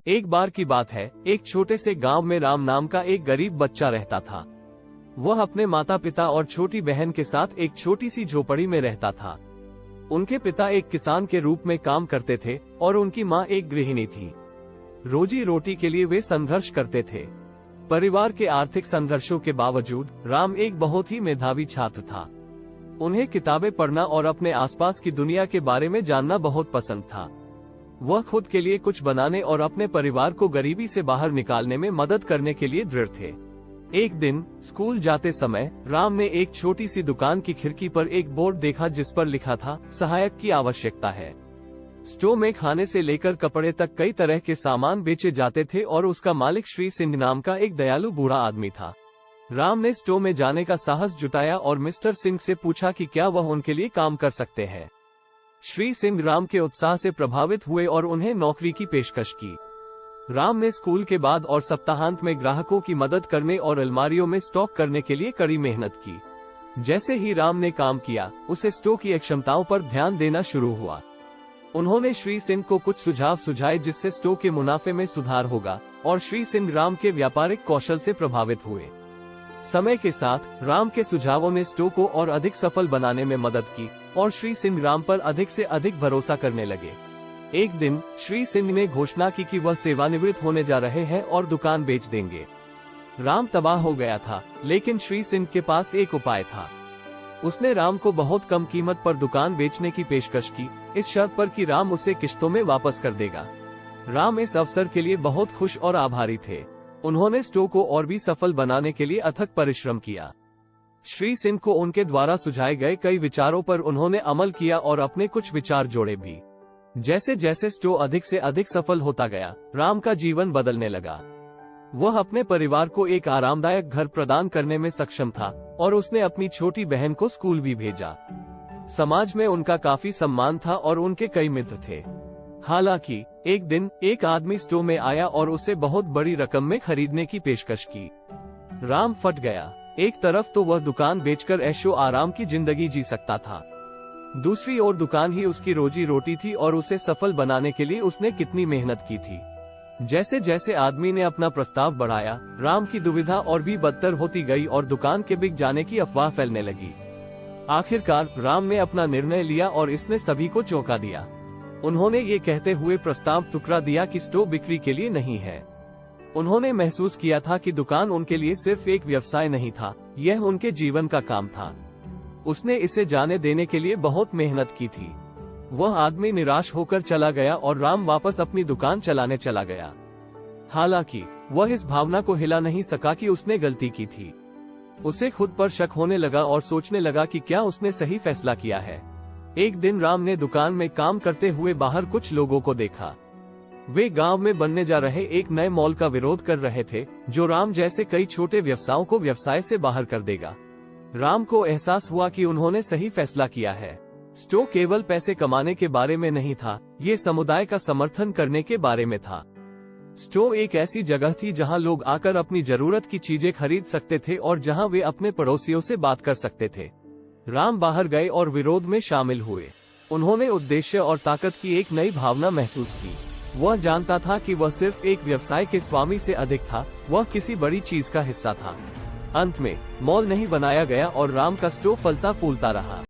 एक बार की बात है, एक छोटे से गांव में राम नाम का एक गरीब बच्चा रहता था। वह अपने माता पिता और छोटी बहन के साथ एक छोटी सी झोपड़ी में रहता था। उनके पिता एक किसान के रूप में काम करते थे और उनकी माँ एक गृहिणी थी। रोजी रोटी के लिए वे संघर्ष करते थे। परिवार के आर्थिक संघर्षों के बावजूद राम एक बहुत ही मेधावी छात्र था। उन्हें किताबें पढ़ना और अपने आसपास की दुनिया के बारे में जानना बहुत पसंद था। वह खुद के लिए कुछ बनाने और अपने परिवार को गरीबी से बाहर निकालने में मदद करने के लिए दृढ़ थे। एक दिन स्कूल जाते समय राम ने एक छोटी सी दुकान की खिड़की पर एक बोर्ड देखा जिस पर लिखा था, सहायक की आवश्यकता है। स्टोर में खाने से लेकर कपड़े तक कई तरह के सामान बेचे जाते थे और उसका मालिक श्री सिंह नाम का एक दयालु बूढ़ा आदमी था। राम ने स्टोर में जाने का साहस जुटाया और मिस्टर सिंह से पूछा कि क्या वह उनके लिए काम कर सकते हैं। श्री सिंह राम के उत्साह से प्रभावित हुए और उन्हें नौकरी की पेशकश की। राम ने स्कूल के बाद और सप्ताहांत में ग्राहकों की मदद करने और अलमारियों में स्टॉक करने के लिए कड़ी मेहनत की। जैसे ही राम ने काम किया, उसे स्टोर की क्षमताओं पर ध्यान देना शुरू हुआ। उन्होंने श्री सिंह को कुछ सुझाव सुझाए जिससे स्टोर के मुनाफे में सुधार होगा, और श्री सिंह राम के व्यापारिक कौशल से प्रभावित हुए। समय के साथ राम के सुझावों ने स्टोर को और अधिक सफल बनाने में मदद की और श्री सिंह राम पर अधिक से अधिक भरोसा करने लगे। एक दिन श्री सिंह ने घोषणा की कि वह सेवानिवृत्त होने जा रहे हैं और दुकान बेच देंगे। राम तबाह हो गया था, लेकिन श्री सिंह के पास एक उपाय था। उसने राम को बहुत कम कीमत पर दुकान बेचने की पेशकश की, इस शर्त पर कि राम उसे किश्तों में वापस कर देगा। राम इस अवसर के लिए बहुत खुश और आभारी थे। उन्होंने स्टोर को और भी सफल बनाने के लिए अथक परिश्रम किया। श्री सिंह को उनके द्वारा सुझाए गए कई विचारों पर उन्होंने अमल किया और अपने कुछ विचार जोड़े भी। जैसे जैसे स्टोर अधिक से अधिक सफल होता गया, राम का जीवन बदलने लगा। वह अपने परिवार को एक आरामदायक घर प्रदान करने में सक्षम था और उसने अपनी छोटी बहन को स्कूल भी भेजा। समाज में उनका काफी सम्मान था और उनके कई मित्र थे। हालांकि एक दिन एक आदमी स्टोर में आया और उसे बहुत बड़ी रकम में खरीदने की पेशकश की। राम फट गया। एक तरफ तो वह दुकान बेचकर ऐशो आराम की जिंदगी जी सकता था, दूसरी ओर दुकान ही उसकी रोजी रोटी थी और उसे सफल बनाने के लिए उसने कितनी मेहनत की थी। जैसे जैसे आदमी ने अपना प्रस्ताव बढ़ाया, राम की दुविधा और भी बदतर होती गई और दुकान के बिक जाने की अफवाह फैलने लगी। आखिरकार राम ने अपना निर्णय लिया और इसने सभी को चौंका दिया। उन्होंने ये कहते हुए प्रस्ताव ठुकरा दिया कि स्टोर बिक्री के लिए नहीं है। उन्होंने महसूस किया था कि दुकान उनके लिए सिर्फ एक व्यवसाय नहीं था, यह उनके जीवन का काम था। उसने इसे जाने देने के लिए बहुत मेहनत की थी। वह आदमी निराश होकर चला गया और राम वापस अपनी दुकान चलाने चला गया। हालांकि वह इस भावना को हिला नहीं सका कि उसने गलती की थी। उसे खुद पर शक होने लगा और सोचने लगा कि क्या उसने सही फैसला किया है। एक दिन राम ने दुकान में काम करते हुए बाहर कुछ लोगों को देखा। वे गांव में बनने जा रहे एक नए मॉल का विरोध कर रहे थे, जो राम जैसे कई छोटे व्यवसायों को व्यवसाय से बाहर कर देगा। राम को एहसास हुआ कि उन्होंने सही फैसला किया है। स्टोर केवल पैसे कमाने के बारे में नहीं था, ये समुदाय का समर्थन करने के बारे में था। स्टोर एक ऐसी जगह थी जहां लोग आकर अपनी जरूरत की चीजें खरीद सकते थे और जहां वे अपने पड़ोसियों से बात कर सकते थे। राम बाहर गए और विरोध में शामिल हुए। उन्होंने उद्देश्य और ताकत की एक नई भावना महसूस की। वह जानता था कि वह सिर्फ एक व्यवसाय के स्वामी से अधिक था, वह किसी बड़ी चीज का हिस्सा था। अंत में मॉल नहीं बनाया गया और राम का स्टोर फलता फूलता रहा।